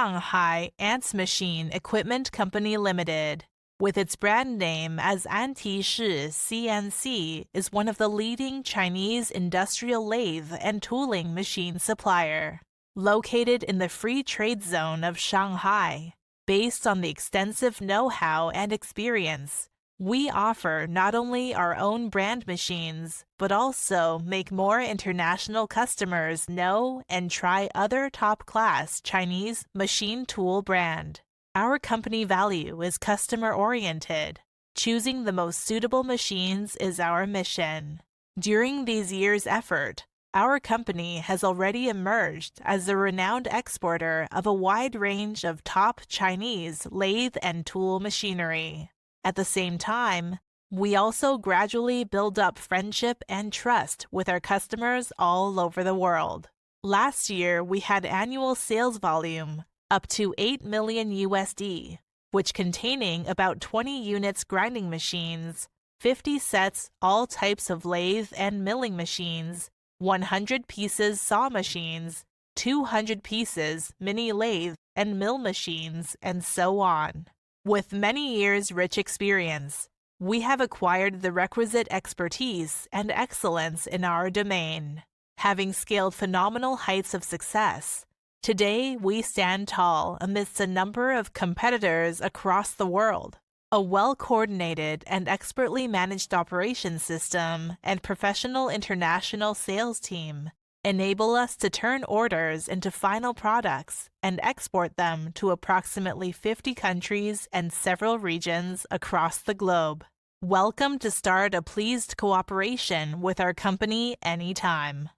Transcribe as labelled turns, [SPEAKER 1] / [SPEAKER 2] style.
[SPEAKER 1] Shanghai Ants Machine Equipment Company Limited, with its brand name as Antishi CNC, is one of the leading Chinese industrial lathe and tooling machine supplier. Located in the free trade zone of Shanghai, based on the extensive know-how and experience, we offer not only our own brand machines, but also make more international customers know and try other top-class Chinese machine tool brand. Our company value is customer-oriented. Choosing the most suitable machines is our mission. During these years' effort, our company has already emerged as the renowned exporter of a wide range of top Chinese lathe and tool machinery. At the same time, we also gradually build up friendship and trust with our customers all over the world. Last year, we had annual sales volume up to $8 million USD, which containing about 20 units grinding machines, 50 sets all types of lathe and milling machines, 100 pieces saw machines, 200 pieces mini lathe and mill machines, and so on. With many years' rich experience, we have acquired the requisite expertise and excellence in our domain. Having scaled phenomenal heights of success, today we stand tall amidst a number of competitors across the world. A well-coordinated and expertly managed operations system and professional international sales team enable us to turn orders into final products and export them to approximately 50 countries and several regions across the globe. Welcome to start a pleased cooperation with our company anytime.